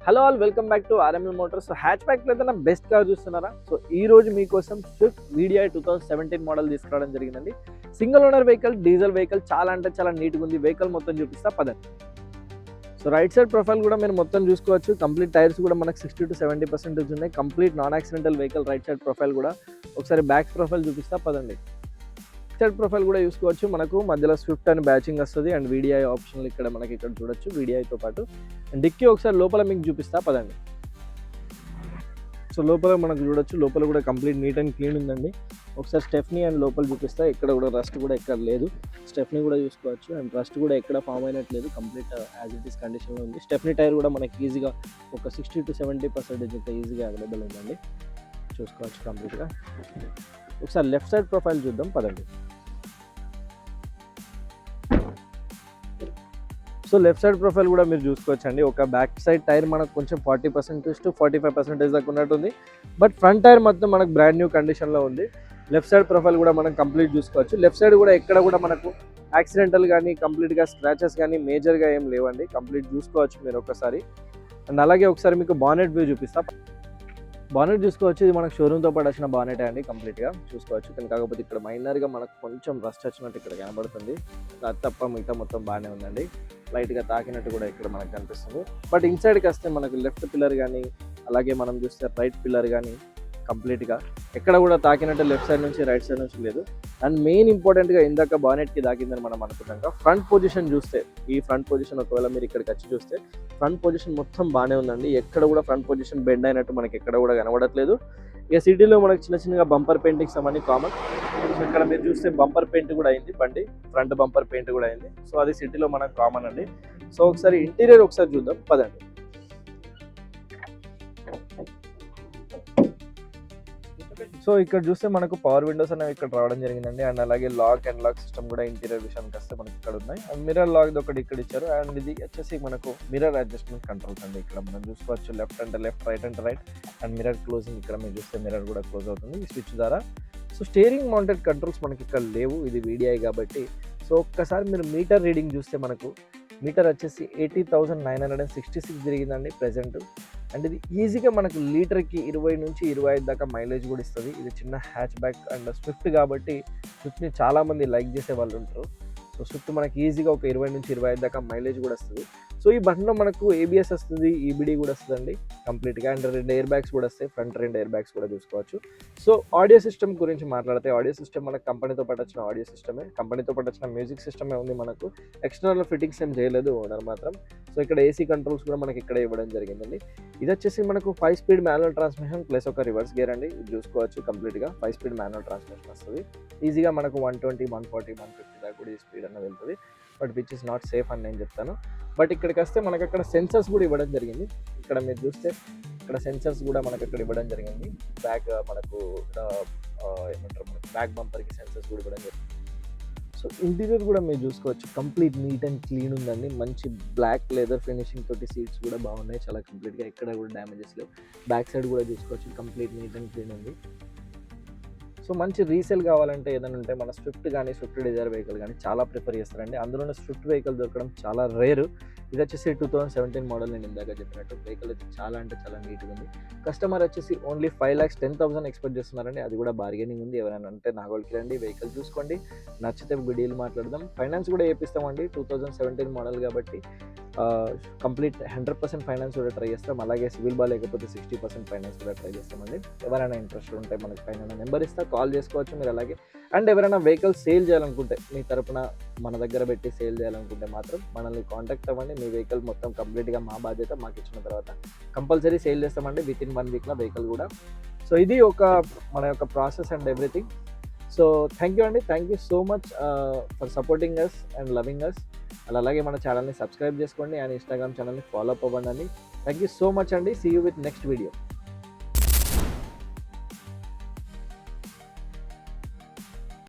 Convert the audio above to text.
Hello all, welcome back to RML motors. Hatch బ్యాక్లో అయితే నా బెస్ట్ కార్ చూస్తున్నారా? సో ఈ రోజు మీకోసం స్విఫ్ట్ వీడిఐ 2017 మోడల్ తీసుకురావడం జరిగిందండి. Single owner vehicle, diesel vehicle, చాలా అంటే చాలా నీట్గా ఉంది. వెహికల్ మొత్తం చూపిస్తా పదండి. సో రైట్ సైడ్ ప్రొఫైల్ కూడా మీరు మొత్తం చూసుకోవచ్చు. కంప్లీట్ టైర్స్ కూడా మనకు 60 to 70% ఉన్నాయి. Complete non accidental vehicle. Right side profile కూడా ఒకసారి బ్యాక్ ప్రొఫైల్ చూపిస్తా పదండి. సైడ్ ప్రొఫైల్ కూడా చూసుకోవచ్చు. మనకు మధ్యలో స్విఫ్ట్ అని బ్యాచింగ్ వస్తుంది అండ్ వీడిఐ ఆప్షన్లు ఇక్కడ మనకి ఇక్కడ చూడొచ్చు వీడిఐతో పాటు. అండ్ డిక్కీ ఒకసారి లోపల మీకు చూపిస్తా పదండి. సో లోపల మనకు చూడొచ్చు, లోపల కూడా కంప్లీట్ నీట్ అండ్ క్లీన్ ఉందండి. ఒకసారి స్టెఫ్నీ అండ్ లోపల చూపిస్తా. ఇక్కడ కూడా రస్ట్ కూడా ఎక్కడ లేదు. స్టెఫ్నీ కూడా చూసుకోవచ్చు అండ్ రస్ట్ కూడా ఎక్కడ ఫామ్ అయినట్లేదు. కంప్లీట్ యాజ్ ఇట్ ఈస్ కండిషన్లో ఉంది. స్టెఫ్నీ టైర్ కూడా మనకి ఈజీగా ఒక 60 to 70% అయితే ఈజీగా అవైలబుల్ ఉందండి. చూసుకోవచ్చు కంప్లీట్గా. ఒకసారి లెఫ్ట్ సైడ్ ప్రొఫైల్ చూద్దాం పదండి. సో లెఫ్ట్ సైడ్ ప్రొఫైల్ కూడా మీరు చూసుకోవచ్చు అండి. ఒక బ్యాక్ సైడ్ టైర్ మనకు కొంచెం 40% to 45% దాకా ఉన్నట్టుంది. బట్ ఫ్రంట్ టైర్ మొత్తం మనకు బ్రాండ్ న్యూ కండిషన్లో ఉంది. లెఫ్ట్ సైడ్ ప్రొఫైల్ కూడా మనం కంప్లీట్ చూసుకోవచ్చు. లెఫ్ట్ సైడ్ కూడా ఎక్కడ కూడా మనకు యాక్సిడెంటల్ కానీ కంప్లీట్గా స్క్రాచెస్ కానీ మేజర్గా ఏం లేవండి. కంప్లీట్ చూసుకోవచ్చు మీరు ఒకసారి. అండ్ అలాగే ఒకసారి మీకు బానెట్ వ్యూ చూపిస్తా. బానెట్ చూసుకోవచ్చు. ఇది మనకు షోరూమ్తో పాటు వచ్చిన బానెట్ అండి. కంప్లీట్గా చూసుకోవచ్చు. కానీ కాకపోతే ఇక్కడ మైనర్గా మనకు కొంచెం రస్ట్ వచ్చినట్టు ఇక్కడ కనబడుతుంది. అది తప్ప మిగతా మొత్తం బాగానే ఉందండి. లైట్గా తాకినట్టు కూడా ఇక్కడ మనకు కనిపిస్తుంది. బట్ ఇన్సైడ్కి వస్తే మనకు లెఫ్ట్ పిల్లర్ కానీ అలాగే మనం చూస్తే రైట్ పిల్లర్ కానీ కంప్లీట్గా ఎక్కడ కూడా తాకినట్టు లెఫ్ట్ సైడ్ నుంచి రైట్ సైడ్ నుంచి లేదు. అండ్ మెయిన్ ఇంపార్టెంట్గా ఇందాక బానెట్కి తాకిందని మనం అనుకున్నాక ఫ్రంట్ పొజిషన్ చూస్తే, ఈ ఫ్రంట్ పొజిషన్ ఒకవేళ మీరు ఇక్కడికి వచ్చి చూస్తే ఫ్రంట్ పొజిషన్ మొత్తం బాగానే ఉందండి. ఎక్కడ కూడా ఫ్రంట్ పొజిషన్ బెండ్ అయినట్టు మనకి ఎక్కడ కూడా కనబడట్లేదు. ఇక సిటీలో మనకు చిన్న చిన్నగా బంపర్ పెయింటింగ్స్ అవన్నీ కామన్. సో ఇక్కడ మీరు చూస్తే బంపర్ పెయింట్ కూడా అయింది, బండి ఫ్రంట్ బంపర్ పెయింట్ కూడా అయింది. సో అది సిటీలో మనకు కామన్ అండి. సో ఒకసారి ఇంటీరియర్ ఒకసారి చూద్దాం పదండి. సో ఇక్కడ చూస్తే మనకు పవర్ విండోస్ అనేవి ఇక్కడ రావడం జరిగిందండి. అండ్ అలాగే లాక్ అండ్ లాక్ సిస్టమ్ కూడా ఇంటీరియర్ విషయానికి వస్తే మనకి ఇక్కడ ఉన్నాయి. అండ్ మిర్రర్ లాక్ ఒకటి ఇక్కడ ఇచ్చారు. అండ్ ఇది వచ్చేసి మనకు మిర్రర్ అడ్జస్ట్మెంట్ కంట్రోల్స్ అండి. ఇక్కడ మనం చూసుకోవచ్చు లెఫ్ట్ అంటే లెఫ్ట్, రైట్ అంటే రైట్. అండ్ మిర్రర్ క్లోజింగ్ ఇక్కడ మీరు చూస్తే మిర్రర్ కూడా క్లోజ్ అవుతుంది ఈ స్విచ్ ద్వారా. సో స్టీరింగ్ మౌంటెడ్ కంట్రోల్స్ మనకి ఇక్కడ లేవు, ఇది వీడిఐ కాబట్టి. సో ఒక్కసారి మీరు మీటర్ రీడింగ్ చూస్తే మనకు మీటర్ వచ్చేసి 80,966 తిరిగిందండి ప్రెజెంట్. అండ్ ఇది ఈజీగా మనకు లీటర్కి 20 నుంచి 25 దాకా మైలేజ్ కూడా ఇస్తుంది. ఇది చిన్న హ్యాచ్ బ్యాక్ అండ్ స్విఫ్ట్ కాబట్టి స్విఫ్ట్ని చాలామంది లైక్ చేసే వాళ్ళు ఉంటారు. సో స్విఫ్ట్ మనకి ఈజీగా ఒక 20 నుంచి 25 దాకా మైలేజ్ కూడా వస్తుంది. సో ఈ బండిలో మనకు ఏబిఎస్ వస్తుంది, ఈబిడి కూడా వస్తుందండి కంప్లీట్గా. అండ్ 2 ఎయిర్ బ్యాగ్స్ కూడా వస్తాయి, ఫ్రంట్ 2 ఎయిర్ బ్యాగ్స్ కూడా చూసుకోవచ్చు. సో ఆడియో సిస్టమ్ గురించి మాట్లాడితే ఆడియో సిస్టమ్ మనకు కంపెనీతో పాటు వచ్చిన ఆడియో సిస్టమే, కంపెనీతో పాటు వచ్చిన మ్యూజిక్ సిస్టమే ఉంది. మనకు ఎక్స్టర్నల్ ఫిట్టింగ్స్ ఏం చేయలేదు ఓనర్ మాత్రం. సో ఇక్కడ ఏసీ కంట్రోల్స్ కూడా మనకి ఇక్కడ ఇవ్వడం జరిగిందండి. ఇది వచ్చేసి మనకు 5 స్పీడ్ మాన్యువల్ ట్రాన్స్మిషన్ ప్లస్ ఒక రివర్స్ గేర్ అండి. ఇది చూసుకోవచ్చు కంప్లీట్గా 5 స్పీడ్ మాన్యువల్ ట్రాన్స్మిషన్ వస్తుంది. ఈజీగా మనకు 120, 140, 150 దాకా కూడా ఈ స్పీడ్ అన్న వెళ్తుంది. But which is not safe అని నేను చెప్తాను. బట్ ఇక్కడికి వస్తే మనకు అక్కడ సెన్సర్స్ కూడా ఇవ్వడం జరిగింది. ఇక్కడ మీరు చూస్తే ఇక్కడ సెన్సర్స్ కూడా మనకు అక్కడ ఇవ్వడం జరిగింది. బ్యాక్ మనకు ఏమంటారు మనకు బ్యాక్ బంపర్కి సెన్సర్స్ కూడా ఇవ్వడం జరిగింది. సో ఇంటీరియర్ కూడా మీరు చూసుకోవచ్చు కంప్లీట్ నీట్ అండ్ క్లీన్ ఉందండి. మంచి బ్లాక్ లెదర్ ఫినిషింగ్ తోటి సీట్స్ కూడా బాగున్నాయి, చాలా కంప్లీట్గా ఎక్కడ కూడా డ్యామేజెస్ లేవు. బ్యాక్ సైడ్ కూడా చూసుకోవచ్చు కంప్లీట్ నీట్ అండ్ క్లీన్ ఉంది. సో మంచి రీసేల్ కావాలంటే ఏదైనా ఉంటే మన స్విఫ్ట్ కానీ స్విఫ్ట్ డిజైర్ వెహికల్ కానీ చాలా ప్రిఫర్ చేస్తారండి. అందులోనే స్విఫ్ట్ వెహికల్ దొరకడం చాలా రేరు. ఇది వచ్చేసి 2017 మోడల్. నేను ఇందాక చెప్పినట్టు వెహికల్ అయితే చాలా అంటే చాలా నీట్గా ఉంది. కస్టమర్ వచ్చేసి ఓన్లీ 5,10,000 ఎక్స్పెక్ట్ చేస్తున్నారండి. అది కూడా బార్గెనింగ్ ఉంది. ఎవరైనా అంటే నాగోల్కి రండి, వెహికల్ చూసుకోండి, నచ్చితే డీల్ మాట్లాడదాం. ఫైనాన్స్ కూడా చేపిస్తామండి. 2017 మోడల్ కాబట్టి కంప్లీట్ 100% ఫైనాన్స్ కూడా ట్రై చేస్తాం. అలాగే సివిల్ లేకపోతే 60% ఫైనాన్స్ కూడా ట్రై చేస్తామండి. ఎవరైనా ఇంట్రెస్ట్ ఉంటే మనకి పైన నెంబర్ ఇస్తా, కాల్ చేసుకోవచ్చు మీరు. అలాగే అండ్ ఎవరైనా వెహికల్ సేల్ చేయాలనుకుంటే మీ తరపున మన దగ్గర పెట్టి సేల్ చేయాలనుకుంటే మాత్రం మనల్ని కాంటాక్ట్ అవ్వండి. మీ వెహికల్ మొత్తం కంప్లీట్గా మా బాధ్యత, మాకు ఇచ్చిన తర్వాత కంపల్సరీ సేల్ చేస్తామండి విత్ ఇన్ 1 వీక్లో వెహికల్ కూడా. సో ఇది ఒక మన యొక్క process and everything. So thank you అండి, thank you so much for supporting us and loving us. And అలాగే మన ఛానల్ని సబ్స్క్రైబ్ చేసుకోండి అండ్ ఇన్స్టాగ్రామ్ ఛానల్ని ఫాలో అప్ అవ్వండి. థ్యాంక్ యూ సో మచ్ అండి. See you with next video.